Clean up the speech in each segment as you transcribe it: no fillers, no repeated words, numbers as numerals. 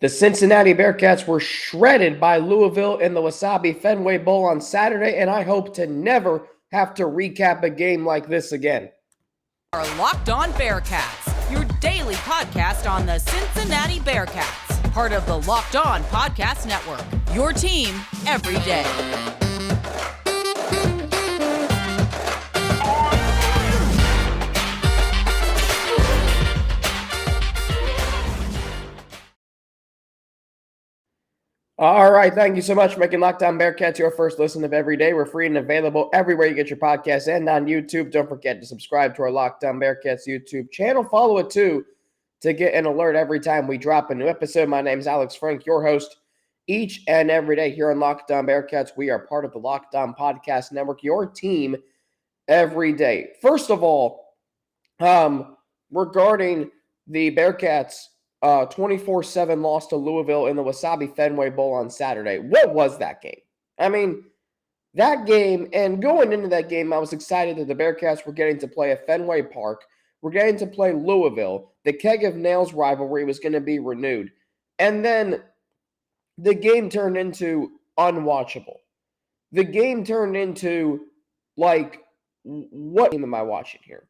The Cincinnati Bearcats were shredded by Louisville in the Wasabi Fenway Bowl on Saturday, and I hope to never have to recap a game like this again. Our Locked On Bearcats, your daily podcast on the Cincinnati Bearcats, part of the Locked On Podcast Network, your team every day. All right, thank you so much for making Locked On Bearcats your first listen of every day. We're free and available everywhere you get your podcasts and on YouTube. Don't forget to subscribe to our Locked On Bearcats YouTube channel. Follow it too to get an alert every time we drop a new episode. My name is Alex Frank, your host each and every day here on Locked On Bearcats. We are part of the Locked On Podcast Network, your team every day. First of all, regarding the Bearcats' 24-7 loss to Louisville in the Wasabi Fenway Bowl on Saturday. What was that game? I mean, that game, and going into that game, I was excited that the Bearcats were getting to play at Fenway Park. We're getting to play Louisville. The Keg of Nails rivalry was going to be renewed. And then the game turned into unwatchable. The game turned into, like, what game am I watching here?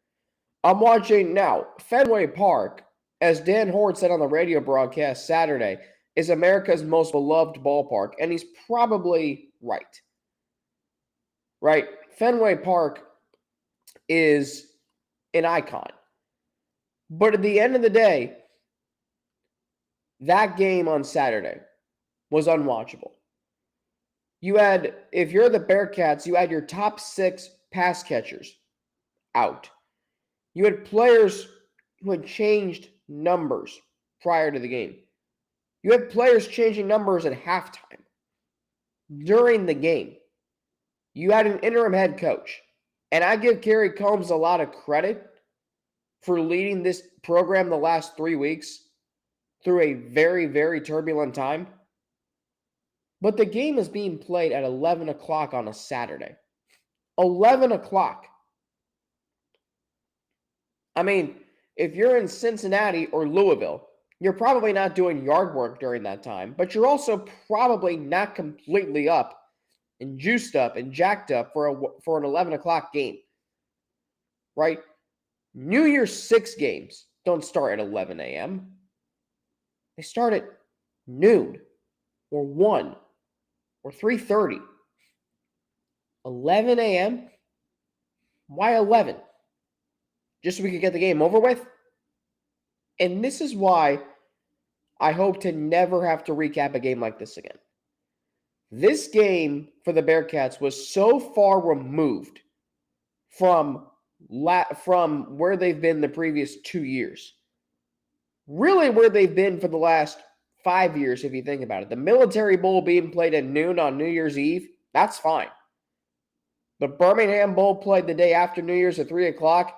I'm watching now Fenway Park, as Dan Hort said on the radio broadcast Saturday, is America's most beloved ballpark, and he's probably right. Right? Fenway Park is an icon. But at the end of the day, that game on Saturday was unwatchable. You had, if you're the Bearcats, you had your top 6 pass catchers out. You had players who had changed numbers prior to the game. You had players changing numbers at halftime. During the game, you had an interim head coach. And I give Kerry Combs a lot of credit for leading this program the last 3 weeks through a very, very turbulent time. But the game is being played at 11 o'clock on a Saturday. 11 o'clock. I mean, if you're in Cincinnati or Louisville, you're probably not doing yard work during that time, but you're also probably not completely up and juiced up and jacked up for an 11 o'clock game, right? New Year's 6 games don't start at 11 a.m. They start at noon or 1 or 3:30. 11 a.m.? Why 11? Just so we could get the game over with? And this is why I hope to never have to recap a game like this again. This game for the Bearcats was so far removed from where they've been the previous 2 years. Really where they've been for the last 5 years, if you think about it. The Military Bowl being played at noon on New Year's Eve, that's fine. The Birmingham Bowl played the day after New Year's at 3 o'clock.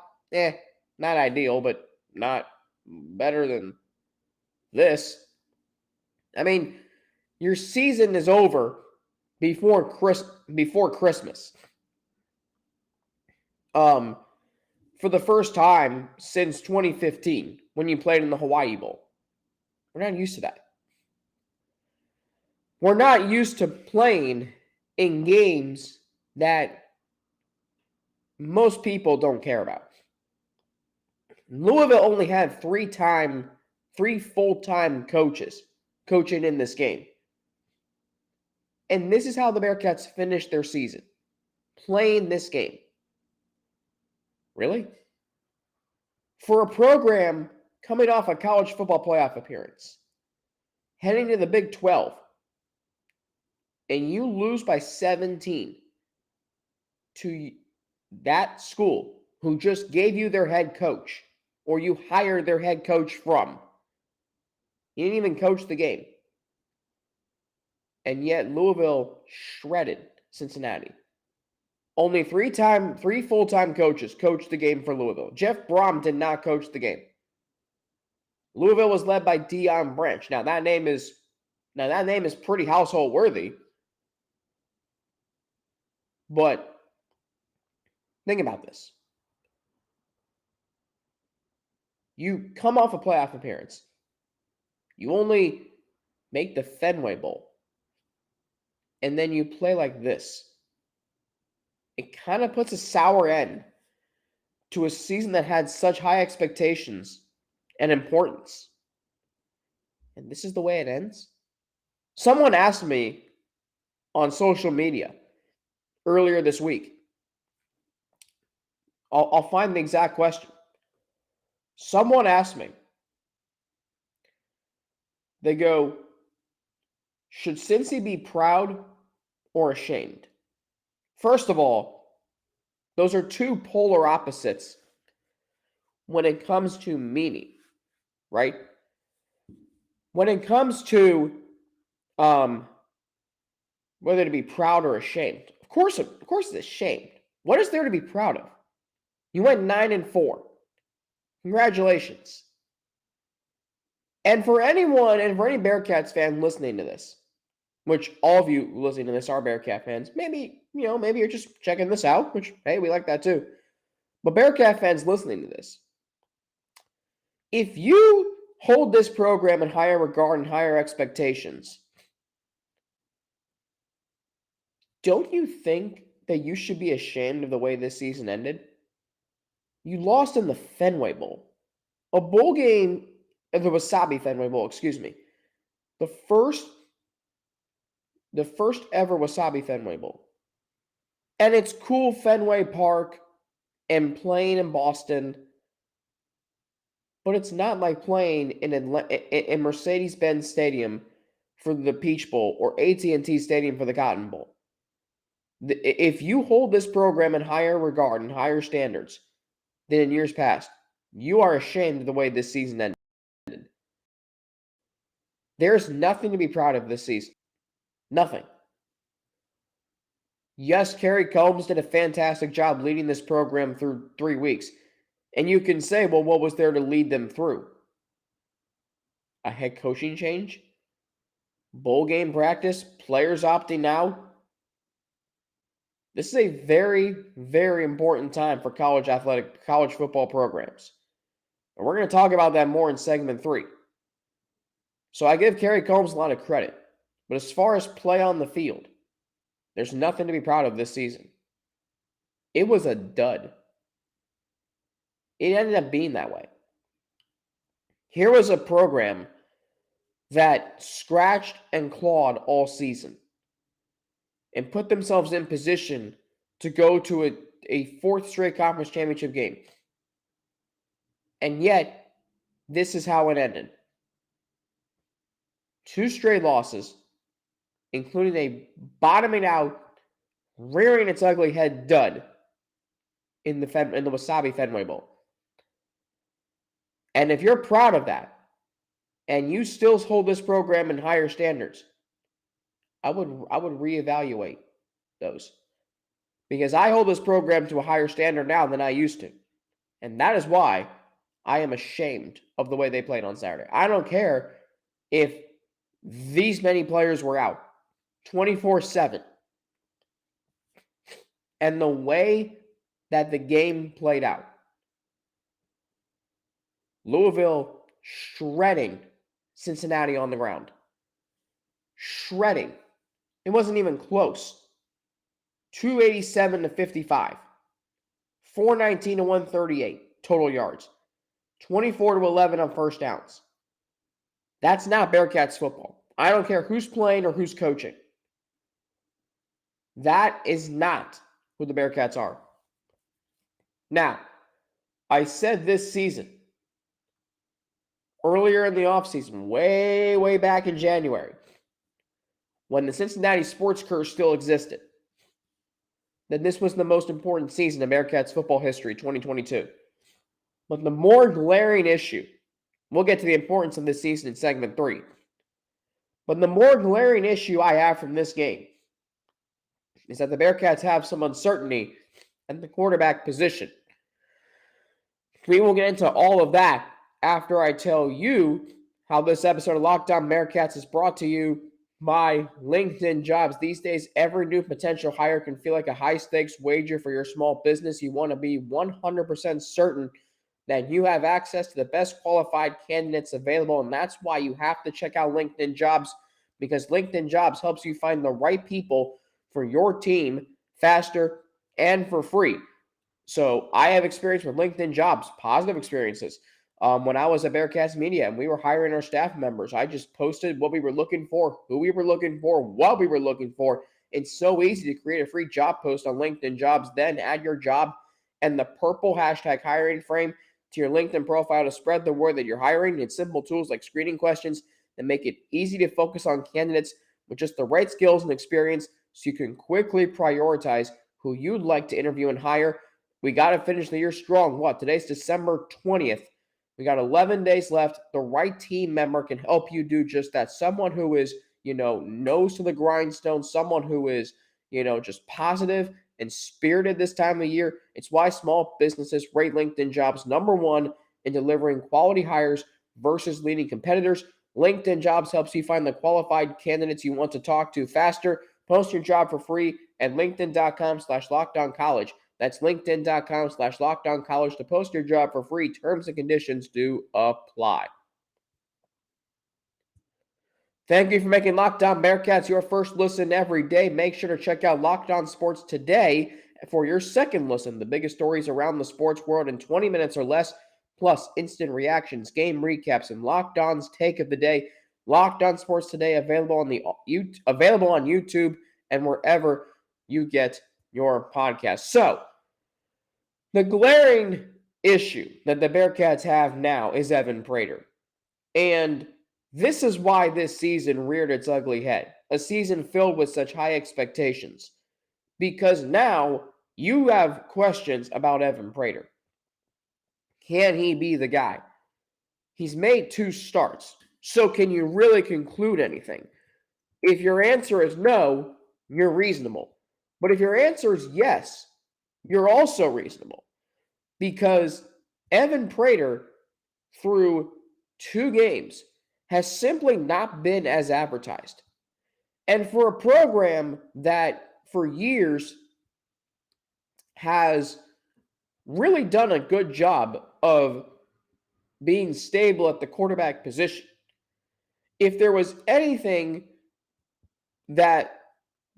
Not ideal, but not better than this. I mean, your season is over before Christmas. For the first time since 2015, when you played in the Hawaii Bowl. We're not used to that. We're not used to playing in games that most people don't care about. Louisville only had 3 full-time coaches coaching in this game. And this is how the Bearcats finished their season. Playing this game. Really? For a program coming off a college football playoff appearance, heading to the Big 12, and you lose by 17 to that school who just gave you their head coach, or you hired their head coach from. You didn't even coach the game. And yet Louisville shredded Cincinnati. Only 3 full-time coaches coached the game for Louisville. Jeff Brom did not coach the game. Louisville was led by Deion Branch. Now that name is pretty household worthy. But think about this. You come off a playoff appearance. You only make the Fenway Bowl, and then you play like this, it kind of puts a sour end to a season that had such high expectations and importance. And this is the way it ends. Someone asked me on social media earlier this week. I'll find the exact question. Someone asked me, they go, should Cincy be proud or ashamed? First of all, those are two polar opposites when it comes to meaning, right? When it comes to whether to be proud or ashamed, of course it's ashamed. What is there to be proud of? You went 9-4. Congratulations. And for anyone, and for any Bearcats fan listening to this, which all of you listening to this are Bearcat fans, maybe you're just checking this out, which, hey, we like that too. But Bearcat fans listening to this, if you hold this program in higher regard and higher expectations, don't you think that you should be ashamed of the way this season ended? You lost in the Fenway Bowl. A bowl game, the Wasabi Fenway Bowl, excuse me. The first ever Wasabi Fenway Bowl. And it's cool Fenway Park and playing in Boston. But it's not like playing in Mercedes-Benz Stadium for the Peach Bowl or AT&T Stadium for the Cotton Bowl. If you hold this program in higher regard and higher standards than in years past, you are ashamed of the way this season ended. There's nothing to be proud of this season. Nothing. Yes, Kerry Combs did a fantastic job leading this program through 3 weeks. And you can say, well, what was there to lead them through? A head coaching change? Bowl game practice? Players opting out? This is a very, very important time for college football programs. And we're going to talk about that more in segment 3. So I give Kerry Combs a lot of credit. But as far as play on the field, there's nothing to be proud of this season. It was a dud. It ended up being that way. Here was a program that scratched and clawed all season and put themselves in position to go to a fourth straight conference championship game. And yet, this is how it ended. 2 straight losses, including a bottoming out, rearing its ugly head dud in the Wasabi Fenway Bowl. And if you're proud of that, and you still hold this program in higher standards, I would reevaluate those. Because I hold this program to a higher standard now than I used to. And that is why I am ashamed of the way they played on Saturday. I don't care if these many players were out 24/7. And the way that the game played out. Louisville shredding Cincinnati on the ground. Shredding. It wasn't even close. 287-55. 419-138 total yards. 24-11 on first downs. That's not Bearcats football. I don't care who's playing or who's coaching. That is not who the Bearcats are. Now, I said this season, earlier in the offseason, way back in January, when the Cincinnati sports curse still existed, that this was the most important season in Bearcats football history, 2022. But the more glaring issue, we'll get to the importance of this season in segment 3, but the more glaring issue I have from this game is that the Bearcats have some uncertainty at the quarterback position. We will get into all of that after I tell you how this episode of Locked On Bearcats is brought to you by LinkedIn Jobs. These days, every new potential hire can feel like a high-stakes wager for your small business. You want to be 100% certain that you have access to the best qualified candidates available, and that's why you have to check out LinkedIn Jobs. because LinkedIn Jobs helps you find the right people for your team faster and for free. So I have experience with LinkedIn Jobs, positive experiences. When I was at Bearcats Media and we were hiring our staff members, I just posted what we were looking for, who we were looking for, what we were looking for. It's so easy to create a free job post on LinkedIn Jobs, then add your job and the purple hashtag hiring frame to your LinkedIn profile to spread the word that you're hiring. It's simple tools like screening questions that make it easy to focus on candidates with just the right skills and experience so you can quickly prioritize who you'd like to interview and hire. We got to finish the year strong. Today's December 20th. We got 11 days left. The right team member can help you do just that. Someone who is, nose to the grindstone, someone who is, just positive and spirited this time of year. It's why small businesses rate LinkedIn Jobs number one in delivering quality hires versus leading competitors. LinkedIn Jobs helps you find the qualified candidates you want to talk to faster. Post your job for free at linkedin.com/lockedoncollege. That's linkedin.com/lockedoncollege to post your job for free. Terms and conditions do apply. Thank you for making Locked On Bearcats your first listen every day. Make sure to check out Locked On Sports today for your second listen. The biggest stories around the sports world in 20 minutes or less, plus instant reactions, game recaps, and Locked On's take of the day. Locked On Sports today, available on YouTube and wherever you get your podcast. So, the glaring issue that the Bearcats have now is Evan Prater. And this is why this season reared its ugly head. A season filled with such high expectations. Because now you have questions about Evan Prater. Can he be the guy? He's made 2 starts. So can you really conclude anything? If your answer is no, you're reasonable. But if your answer is yes, you're also reasonable. Because Evan Prater, through 2 games, has simply not been as advertised. And for a program that for years has really done a good job of being stable at the quarterback position, if there was anything that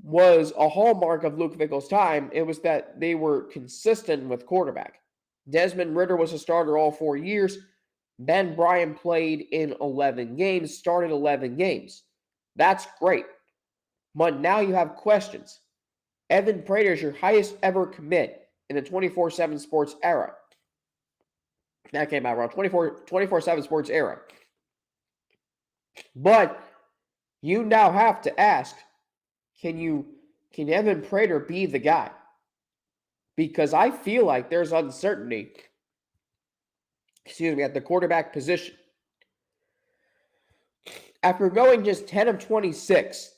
was a hallmark of Luke Fickell's time, it was that they were consistent with quarterback. Desmond Ridder was a starter all 4 years. Ben Bryant played in 11 games, started 11 games. That's great. But now you have questions. Evan Prater is your highest ever commit in the 24/7 sports era. That came out wrong. 24/7 sports era. But you now have to ask, can Evan Prater be the guy? Because I feel like there's uncertainty at the quarterback position. After going just 10 of 26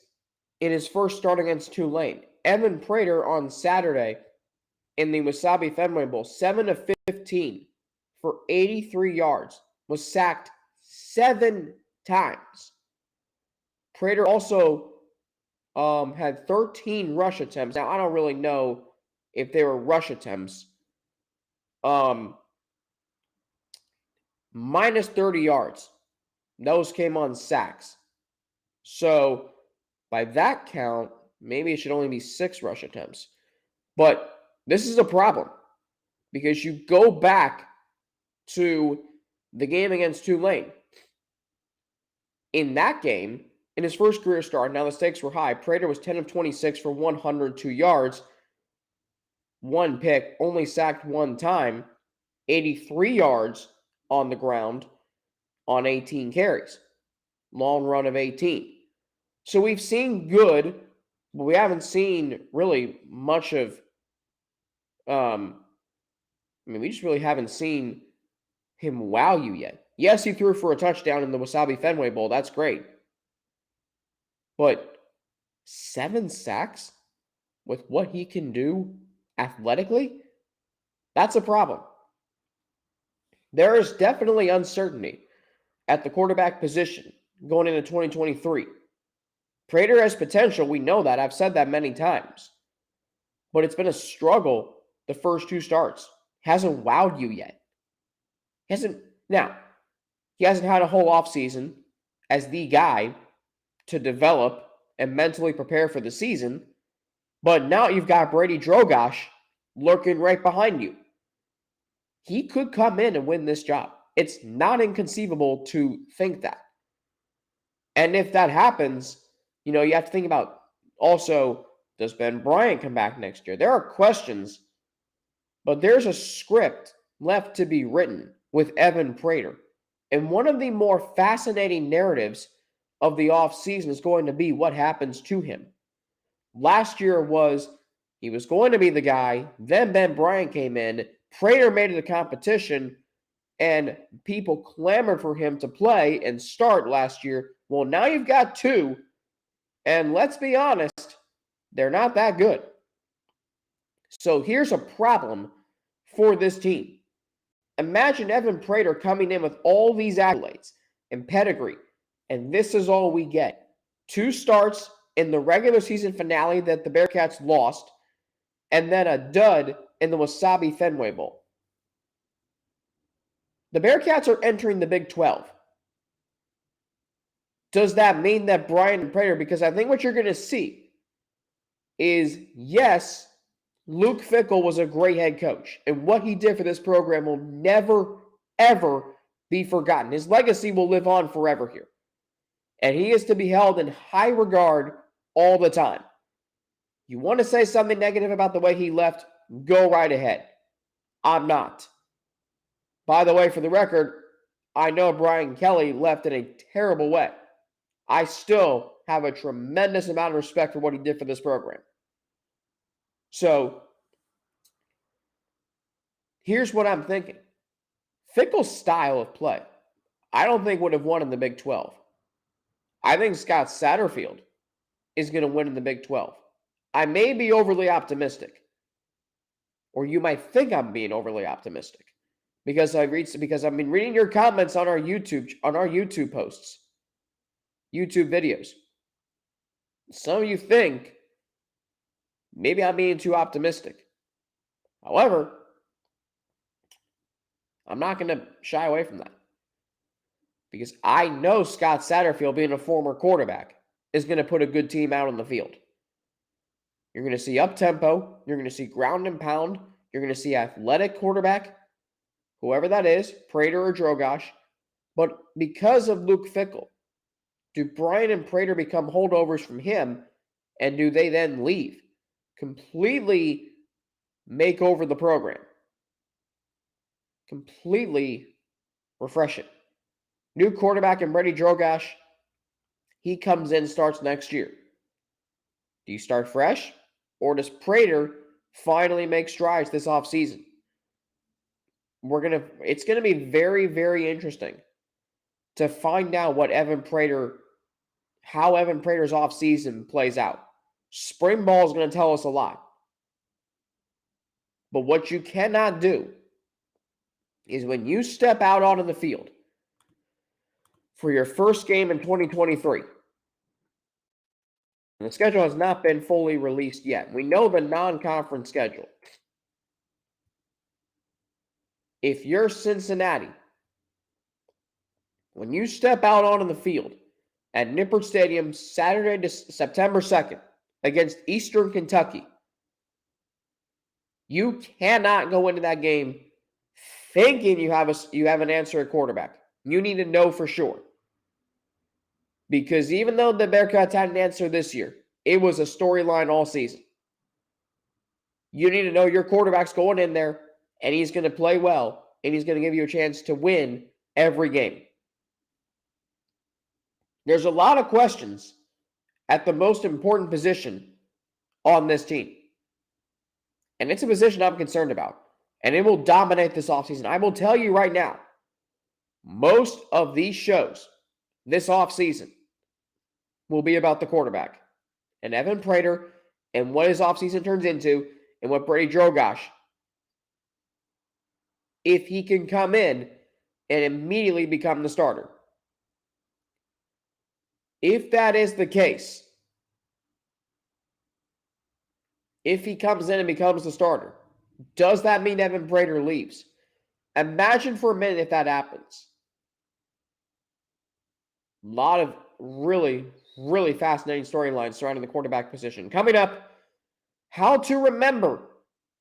in his first start against Tulane, Evan Prater on Saturday in the Wasabi Fenway Bowl, 7 of 15 for 83 yards, was sacked 7 times. Prater also had 13 rush attempts. Now, I don't really know if they were rush attempts. Minus 30 yards. Those came on sacks. So, by that count, maybe it should only be 6 rush attempts. But this is a problem because you go back to the game against Tulane. In that game, in his first career start, now the stakes were high. Prater was 10 of 26 for 102 yards, 1 pick, only sacked 1 time, 83 yards on the ground on 18 carries. Long run of 18. So we've seen good, but we haven't seen really much of, we just really haven't seen him wow you yet. Yes, he threw for a touchdown in the Wasabi Fenway Bowl. That's great. But 7 sacks with what he can do athletically, that's a problem. There is definitely uncertainty at the quarterback position going into 2023. Prater has potential. We know that. I've said that many times. But it's been a struggle the first 2 starts. Hasn't wowed you yet. He hasn't had a whole offseason as the guy to develop and mentally prepare for the season. But now you've got Brady Drogosh lurking right behind you. He could come in and win this job. It's not inconceivable to think that. And if that happens, you have to think about also, does Ben Bryant come back next year? There are questions, but there's a script left to be written with Evan Prater. And one of the more fascinating narratives of the offseason is going to be what happens to him. Last year he was going to be the guy, then Ben Bryant came in, Prater made it a competition, and people clamored for him to play and start last year. Well, now you've got two, and let's be honest, they're not that good. So here's a problem for this team. Imagine Evan Prater coming in with all these accolades and pedigree, and this is all we get. 2 starts in the regular season finale that the Bearcats lost, and then a dud in the Wasabi Fenway Bowl. The Bearcats are entering the Big 12. Does that mean that Bryant and Prater, because I think what you're going to see is, yes, Luke Fickell was a great head coach, and what he did for this program will never, ever be forgotten. His legacy will live on forever here, and he is to be held in high regard all the time. You want to say something negative about the way he left, go right ahead. I'm not. By the way, for the record, I know Brian Kelly left in a terrible way. I still have a tremendous amount of respect for what he did for this program. So, here's what I'm thinking. Fickell's style of play, I don't think would have won in the Big 12. I think Scott Satterfield is going to win in the Big 12. I may be overly optimistic, or you might think I'm being overly optimistic, because I've been reading your comments on our YouTube posts, YouTube videos. Some of you think maybe I'm being too optimistic. However, I'm not going to shy away from that, because I know Scott Satterfield, being a former quarterback, is going to put a good team out on the field. You're going to see up-tempo. You're going to see ground and pound. You're going to see athletic quarterback, whoever that is, Prater or Drogosh. But because of Luke Fickell, do Bryant and Prater become holdovers from him, and do they then leave? Completely make over the program. Completely refresh it. New quarterback in Brady Drogosh. He comes in, starts next year. Do you start fresh? Or does Prater finally make strides this offseason? It's going to be very, very interesting to find out how Evan Prater's offseason plays out. Spring ball is going to tell us a lot. But what you cannot do is, when you step out onto the field for your first game in 2023, and the schedule has not been fully released yet. We know the non-conference schedule. If you're Cincinnati, when you step out onto the field at Nippert Stadium Saturday, September 2nd, against Eastern Kentucky, you cannot go into that game thinking you have an answer at quarterback. You need to know for sure. Because even though the Bearcats had an answer this year, it was a storyline all season. You need to know your quarterback's going in there, and he's going to play well, and he's going to give you a chance to win every game. There's a lot of questions at the most important position on this team. And it's a position I'm concerned about. And it will dominate this offseason. I will tell you right now, most of these shows this offseason will be about the quarterback and Evan Prater and what his offseason turns into and what Brady Drogosh, if he can come in and immediately become the starter. If that is the case, if he comes in and becomes the starter, does that mean Evan Prater leaves? Imagine for a minute if that happens. A lot of really, really fascinating storylines surrounding the quarterback position. Coming up, how to remember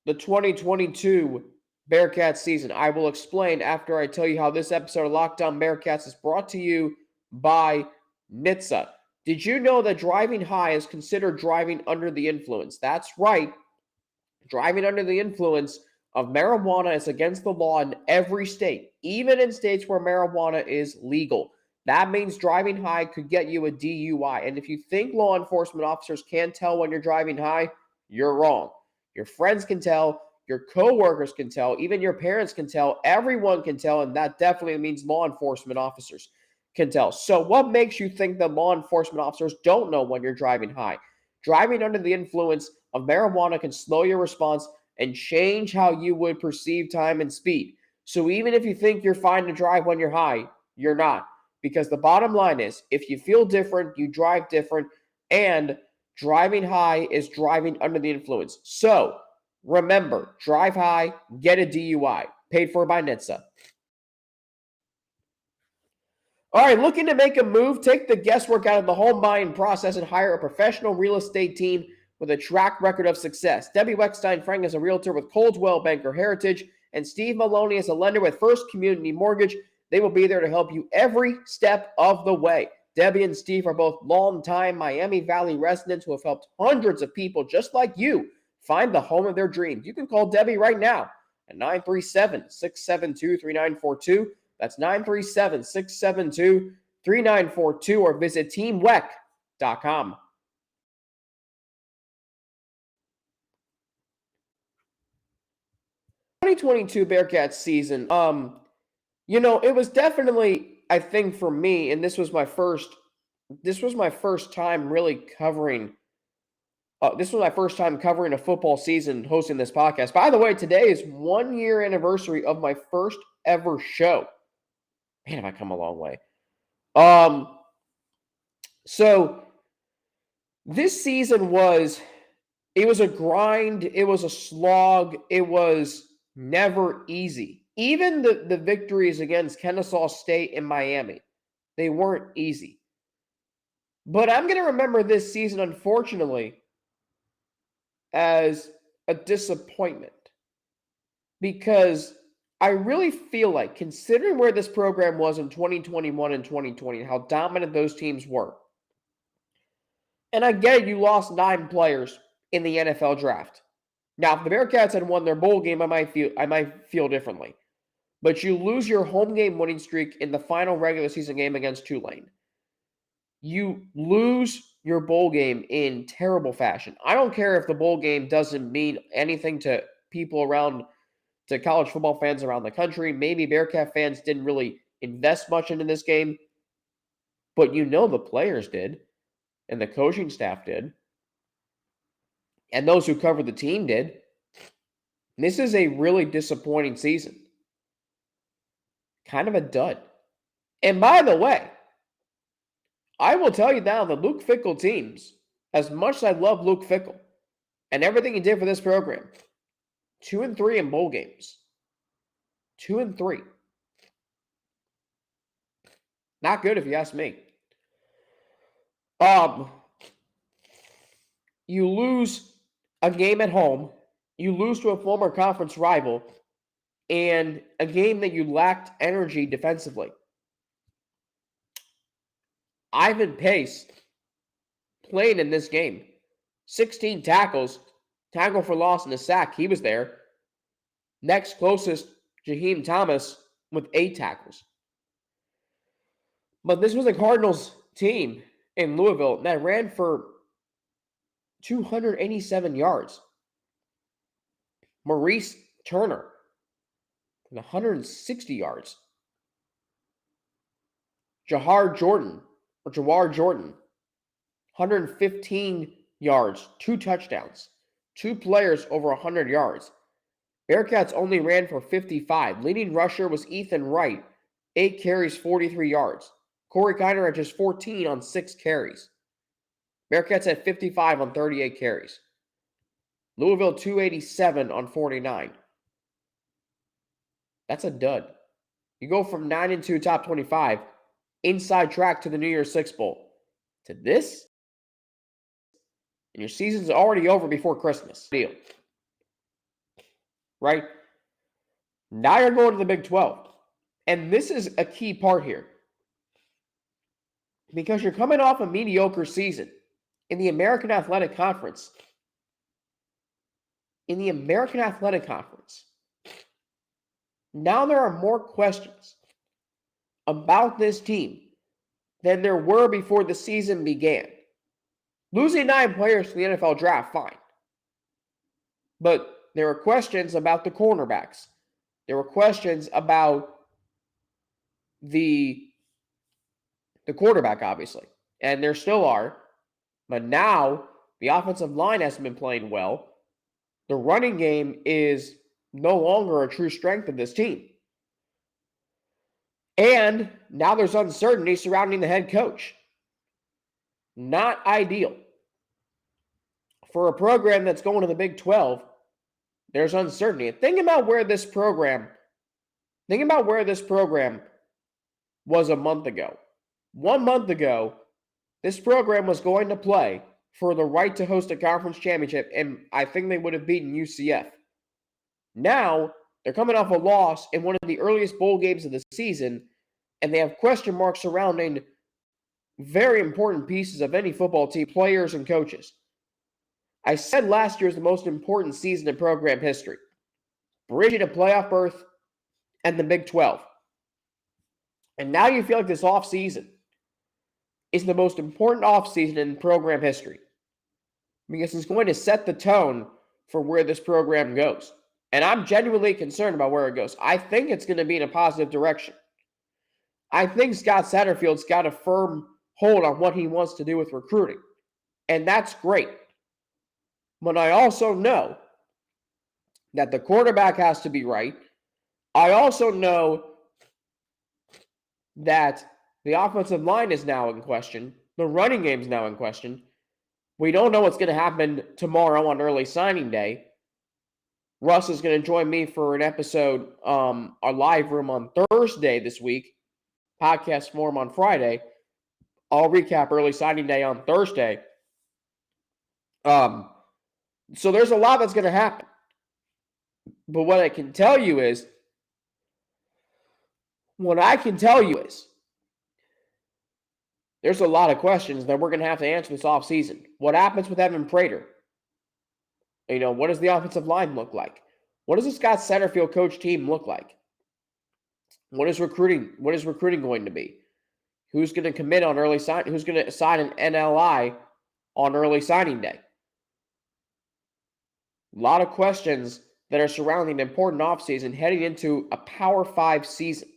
the 2022 Bearcats season. I will explain after I tell you how this episode of Locked On Bearcats is brought to you by NHTSA. Did you know that driving high is considered driving under the influence? That's right. Driving under the influence of marijuana is against the law in every state, even in states where marijuana is legal. That means driving high could get you a DUI. And if you think law enforcement officers can't tell when you're driving high, you're wrong. Your friends can tell, your coworkers can tell, even your parents can tell, everyone can tell, and that definitely means law enforcement officers can tell. So what makes you think that law enforcement officers don't know when you're driving high? Driving under the influence of marijuana can slow your response and change how you would perceive time and speed. So even if you think you're fine to drive when you're high, you're not. Because the bottom line is, if you feel different, you drive different, and driving high is driving under the influence. So remember, drive high, get a DUI. Paid for by NHTSA. All right, looking to make a move, take the guesswork out of the home buying process and hire a professional real estate team with a track record of success. Debbie Weckstein-Frank is a realtor with Coldwell Banker Heritage, and Steve Maloney is a lender with First Community Mortgage. They will be there to help you every step of the way. Debbie and Steve are both longtime Miami Valley residents who have helped hundreds of people just like you find the home of their dreams. You can call Debbie right now at 937-672-3942. That's 937-672-3942, or visit teamweck.com. The 2022 Bearcats season, it was definitely, I think for me, and this was my first time really covering this was my first time covering a football season, hosting this podcast. By the way, today is 1 year anniversary of my first ever show. Man, have I come a long way. So this season was a grind. It was a slog. It was never easy. Even the victories against Kennesaw State and Miami, they weren't easy. But I'm going to remember this season, unfortunately, as a disappointment, because I really feel like, considering where this program was in 2021 and 2020, how dominant those teams were, and I get it, you lost 9 players in the NFL draft. Now, if the Bearcats had won their bowl game, I might feel differently. But you lose your home game winning streak in the final regular season game against Tulane. You lose your bowl game in terrible fashion. I don't care if the bowl game doesn't mean anything to people to college football fans around the country. Maybe Bearcat fans didn't really invest much into this game, but the players did, and the coaching staff did, and those who covered the team did. This is a really disappointing season. Kind of a dud. And by the way, I will tell you now, the Luke Fickell teams, as much as I love Luke Fickell and everything he did for this program, 2-3 in bowl games. 2-3. Not good if you ask me. You lose a game at home, you lose to a former conference rival, and a game that you lacked energy defensively. Ivan Pace played in this game. 16 tackles, tackle for loss and a sack. He was there. Next closest, Jaheim Thomas with 8 tackles. But this was a Cardinals team in Louisville that ran for 287 yards. Maurice Turner with 160 yards. Jawar Jordan, 115 yards, 2 touchdowns, 2 players over 100 yards. Bearcats only ran for 55. Leading rusher was Ethan Wright, 8 carries, 43 yards. Corey Kiner had just 14 on 6 carries. Bearcats had 55 on 38 carries. Louisville 287 on 49. That's a dud. You go from 9-2 top 25 inside track to the New Year's Six Bowl. to this, and your season's already over before Christmas. Deal. Right? Now you're going to the Big 12. And this is a key part here. Because you're coming off a mediocre season in the American Athletic Conference. In the American Athletic Conference. Now there are more questions about this team than there were before the season began. Losing 9 players to the NFL draft, fine. But there were questions about the cornerbacks. There were questions about the quarterback, obviously. And there still are. But now the offensive line hasn't been playing well. The running game is no longer a true strength of this team. And now there's uncertainty surrounding the head coach. Not ideal. For a program that's going to the Big 12, there's uncertainty. Think about where this program was a month ago. 1 month ago, this program was going to play for the right to host a conference championship, and I think they would have beaten UCF. Now, they're coming off a loss in one of the earliest bowl games of the season, and they have question marks surrounding very important pieces of any football team, players and coaches. I said last year is the most important season in program history. Bridging a playoff berth and the Big 12. And now you feel like this offseason is the most important offseason in program history. Because it's going to set the tone for where this program goes. And I'm genuinely concerned about where it goes. I think it's going to be in a positive direction. I think Scott Satterfield's got a firm hold on what he wants to do with recruiting. And that's great. But I also know that the quarterback has to be right. I also know that the offensive line is now in question. The running game is now in question. We don't know what's going to happen tomorrow on early signing day. Russ is going to join me for an episode, our live room on Thursday this week. Podcast form on Friday. I'll recap early signing day on Thursday. So there's a lot that's going to happen. But what I can tell you is, there's a lot of questions that we're going to have to answer this offseason. What happens with Evan Prater? What does the offensive line look like? What does the Scott Satterfield coach team look like? What is recruiting going to be? Who's going to commit on early sign? Who's going to sign an NLI on early signing day? A lot of questions that are surrounding an important offseason heading into a Power 5 season.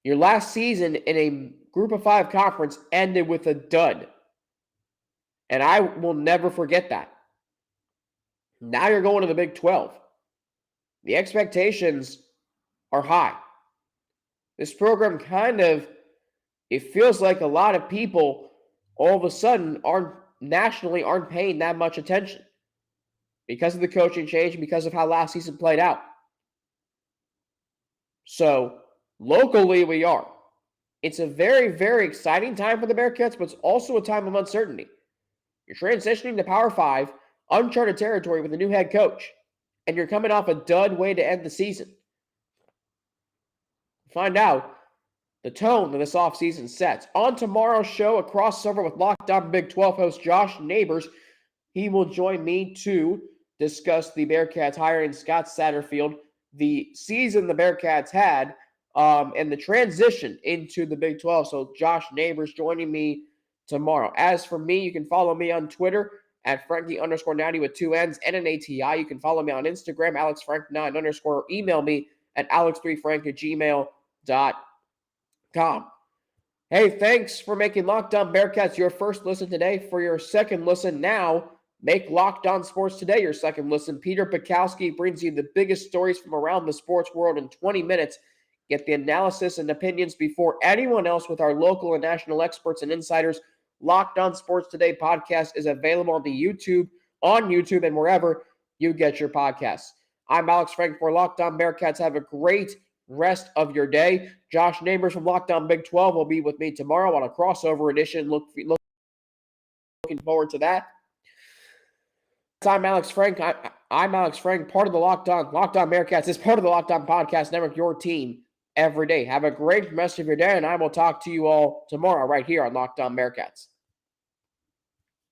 Your last season in a Group of 5 conference ended with a dud. And I will never forget that. Now you're going to the Big 12. The expectations are high. This program it feels like a lot of people all of a sudden aren't paying that much attention because of the coaching change, because of how last season played out. So locally we are. It's a very, very exciting time for the Bearcats, but it's also a time of uncertainty. You're transitioning to Power 5, uncharted territory with a new head coach, and you're coming off a dud way to end the season. Find out the tone that this offseason sets. On tomorrow's show, a crossover with Locked On Big 12 host Josh Neighbors. He will join me to discuss the Bearcats hiring Scott Satterfield, the season the Bearcats had, and the transition into the Big 12. So Josh Neighbors joining me tomorrow. As for me, you can follow me on Twitter at Frankie_90 with 2 N's and an ATI. You can follow me on Instagram, AlexFrank9_, email me at alex3frank@gmail.com. Hey, thanks for making Locked On Bearcats your first listen today. For your second listen now, make Locked On Sports Today your second listen. Peter Bukowski brings you the biggest stories from around the sports world in 20 minutes. Get the analysis and opinions before anyone else with our local and national experts and insiders. Locked On Sports Today podcast is available on YouTube, and wherever you get your podcasts. I'm Alex Frank for Locked On Bearcats. Have a great rest of your day. Josh Neighbors from Locked On Big 12 will be with me tomorrow on a crossover edition. Looking forward to that. I'm Alex Frank. I'm Alex Frank, part of the Locked On Bearcats. Is part of the Locked On Podcast Network, your team every day. Have a great rest of your day, and I will talk to you all tomorrow right here on Locked On Bearcats.